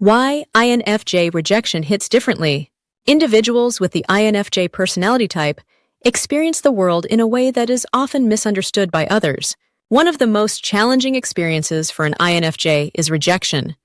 Why INFJ rejection hits differently. Individuals with the INFJ personality type experience the world in a way that is often misunderstood by others. One of the most challenging experiences for an INFJ is rejection.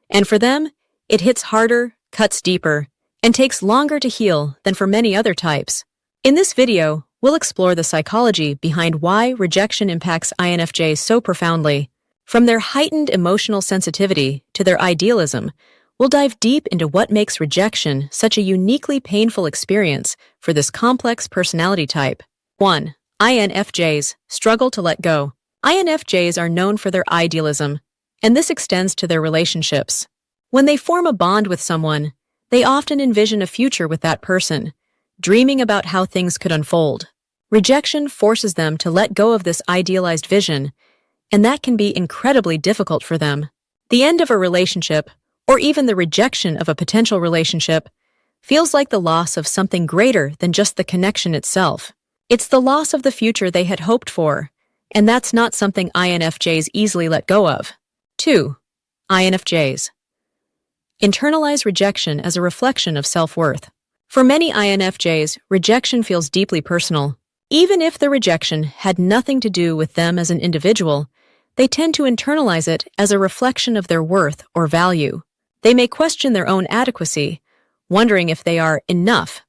And for them, it hits harder, cuts deeper, and takes longer to heal than for many other types. In this video, we'll explore the psychology behind why rejection impacts INFJs so profoundly. From their heightened emotional sensitivity to their idealism, we'll dive deep into what makes rejection such a uniquely painful experience for this complex personality type. 1. INFJs struggle to let go. INFJs are known for their idealism, and this extends to their relationships. When they form a bond with someone, they often envision a future with that person, dreaming about how things could unfold. Rejection forces them to let go of this idealized vision, and that can be incredibly difficult for them. The end of a relationship, or even the rejection of a potential relationship, feels like the loss of something greater than just the connection itself. It's the loss of the future they had hoped for, and that's not something INFJs easily let go of. 2. INFJs internalize rejection as a reflection of self-worth. For many INFJs, rejection feels deeply personal. Even if the rejection had nothing to do with them as an individual, they tend to internalize it as a reflection of their worth or value. They may question their own adequacy, wondering if they are enough,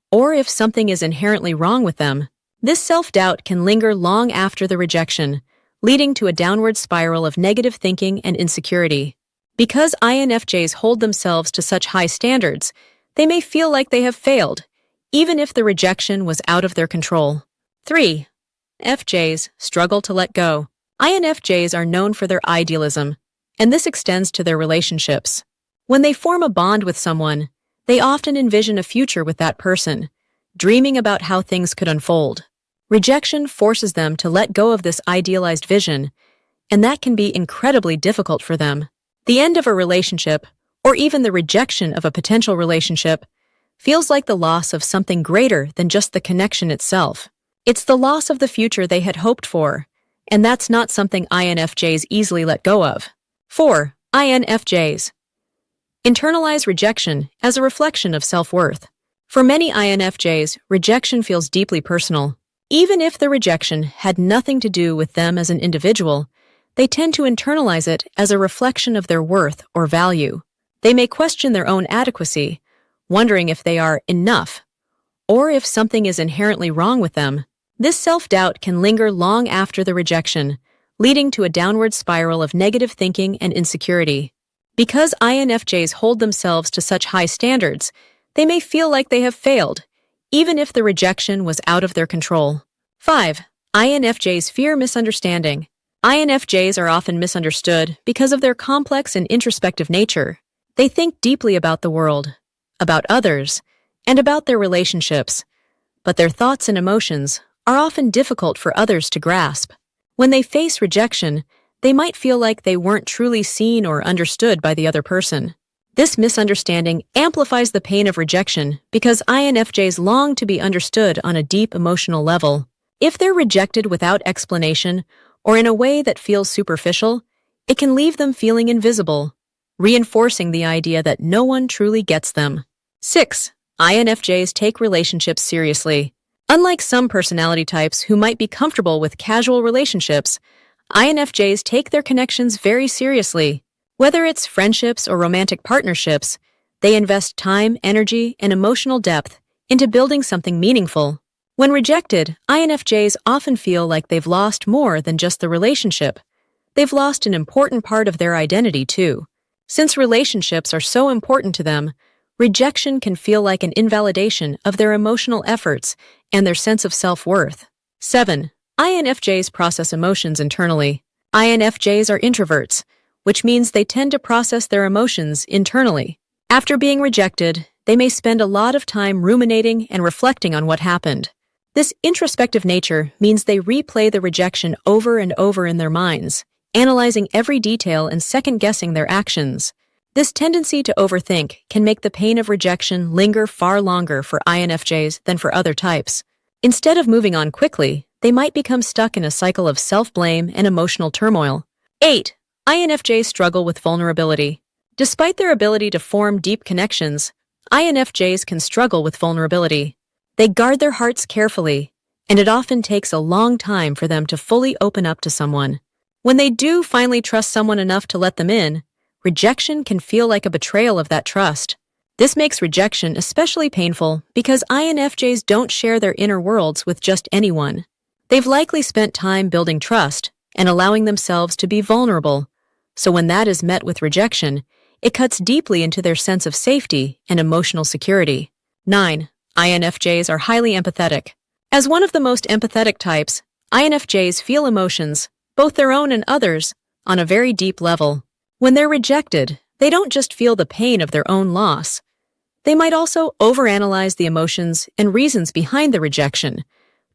or if something is inherently wrong with them. This self-doubt can linger long after the rejection, leading to a downward spiral of negative thinking and insecurity. Because INFJs hold themselves to such high standards, they may feel like they have failed, even if the rejection was out of their control. 3. FJs struggle to let go. INFJs are known for their idealism, and this extends to their relationships. When they form a bond with someone, they often envision a future with that person, dreaming about how things could unfold. Rejection forces them to let go of this idealized vision, and that can be incredibly difficult for them. The end of a relationship, or even the rejection of a potential relationship, feels like the loss of something greater than just the connection itself. It's the loss of the future they had hoped for, and that's not something INFJs easily let go of. 4. INFJs internalize rejection as a reflection of self-worth. For many INFJs, rejection feels deeply personal. Even if the rejection had nothing to do with them as an individual, they tend to internalize it as a reflection of their worth or value. They may question their own adequacy, wondering if they are enough, or if something is inherently wrong with them. This self-doubt can linger long after the rejection, leading to a downward spiral of negative thinking and insecurity. Because INFJs hold themselves to such high standards, they may feel like they have failed, even if the rejection was out of their control. 5. INFJs fear misunderstanding. INFJs are often misunderstood because of their complex and introspective nature. They think deeply about the world, about others, and about their relationships, but their thoughts and emotions are often difficult for others to grasp. When they face rejection, they might feel like they weren't truly seen or understood by the other person. This misunderstanding amplifies the pain of rejection because INFJs long to be understood on a deep emotional level. If they're rejected without explanation or in a way that feels superficial, it can leave them feeling invisible, reinforcing the idea that no one truly gets them. 6. INFJs take relationships seriously. Unlike some personality types who might be comfortable with casual relationships, INFJs take their connections very seriously. Whether it's friendships or romantic partnerships, they invest time, energy, and emotional depth into building something meaningful. When rejected, INFJs often feel like they've lost more than just the relationship. They've lost an important part of their identity, too. Since relationships are so important to them, rejection can feel like an invalidation of their emotional efforts and their sense of self-worth. 7. INFJs process emotions internally. INFJs are introverts, which means they tend to process their emotions internally. After being rejected, they may spend a lot of time ruminating and reflecting on what happened. This introspective nature means they replay the rejection over and over in their minds, analyzing every detail and second-guessing their actions. This tendency to overthink can make the pain of rejection linger far longer for INFJs than for other types. Instead of moving on quickly, they might become stuck in a cycle of self-blame and emotional turmoil. 8. INFJs struggle with vulnerability. Despite their ability to form deep connections, INFJs can struggle with vulnerability. They guard their hearts carefully, and it often takes a long time for them to fully open up to someone. When they do finally trust someone enough to let them in, rejection can feel like a betrayal of that trust. This makes rejection especially painful because INFJs don't share their inner worlds with just anyone. They've likely spent time building trust and allowing themselves to be vulnerable, so when that is met with rejection, it cuts deeply into their sense of safety and emotional security. 9. INFJs are highly empathetic. As one of the most empathetic types, INFJs feel emotions, both their own and others, on a very deep level. When they're rejected, they don't just feel the pain of their own loss. They might also overanalyze the emotions and reasons behind the rejection,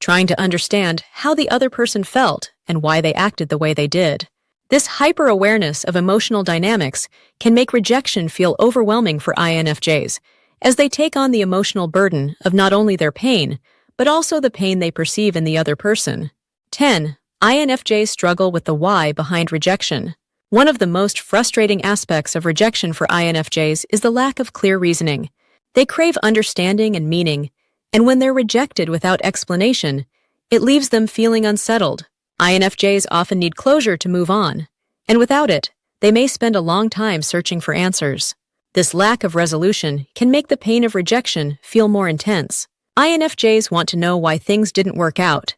trying to understand how the other person felt and why they acted the way they did. This hyper-awareness of emotional dynamics can make rejection feel overwhelming for INFJs, as they take on the emotional burden of not only their pain, but also the pain they perceive in the other person. 10. INFJs struggle with the why behind rejection. One of the most frustrating aspects of rejection for INFJs is the lack of clear reasoning. They crave understanding and meaning, and when they're rejected without explanation, it leaves them feeling unsettled. INFJs often need closure to move on, and without it, they may spend a long time searching for answers. This lack of resolution can make the pain of rejection feel more intense. INFJs want to know why things didn't work out,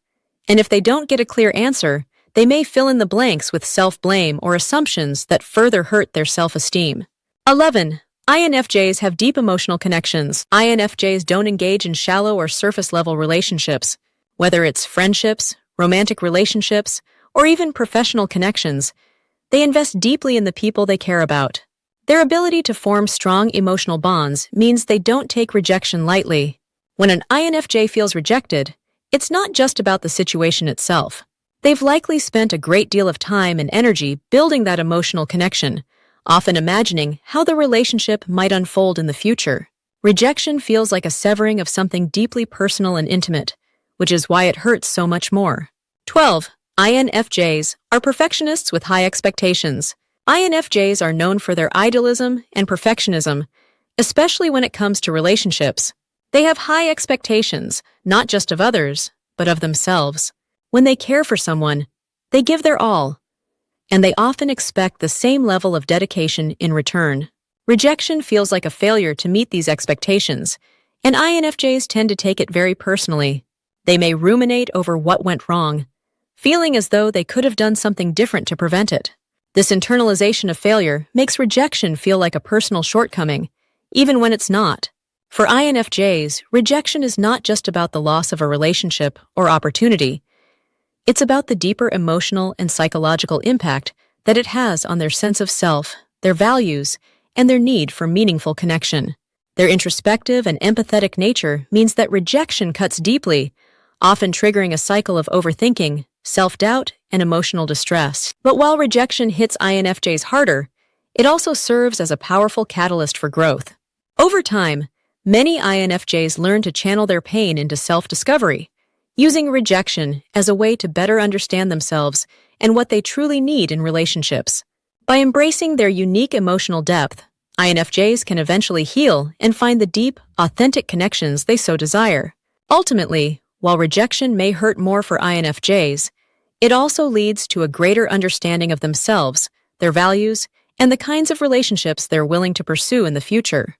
and if they don't get a clear answer, they may fill in the blanks with self-blame or assumptions that further hurt their self-esteem. 11. INFJs have deep emotional connections. INFJs don't engage in shallow or surface-level relationships. Whether it's friendships, romantic relationships, or even professional connections, they invest deeply in the people they care about. Their ability to form strong emotional bonds means they don't take rejection lightly. When an INFJ feels rejected, it's not just about the situation itself. They've likely spent a great deal of time and energy building that emotional connection, often imagining how the relationship might unfold in the future. Rejection feels like a severing of something deeply personal and intimate, which is why it hurts so much more. 12. INFJs are perfectionists with high expectations. INFJs are known for their idealism and perfectionism, especially when it comes to relationships. They have high expectations, not just of others, but of themselves. When they care for someone, they give their all, and they often expect the same level of dedication in return. Rejection feels like a failure to meet these expectations, and INFJs tend to take it very personally. They may ruminate over what went wrong, feeling as though they could have done something different to prevent it. This internalization of failure makes rejection feel like a personal shortcoming, even when it's not. For INFJs, rejection is not just about the loss of a relationship or opportunity. It's about the deeper emotional and psychological impact that it has on their sense of self, their values, and their need for meaningful connection. Their introspective and empathetic nature means that rejection cuts deeply, often triggering a cycle of overthinking, self-doubt, and emotional distress. But while rejection hits INFJs harder, it also serves as a powerful catalyst for growth. Over time, many INFJs learn to channel their pain into self-discovery, using rejection as a way to better understand themselves and what they truly need in relationships. By embracing their unique emotional depth, INFJs can eventually heal and find the deep, authentic connections they so desire. Ultimately, while rejection may hurt more for INFJs, it also leads to a greater understanding of themselves, their values, and the kinds of relationships they're willing to pursue in the future.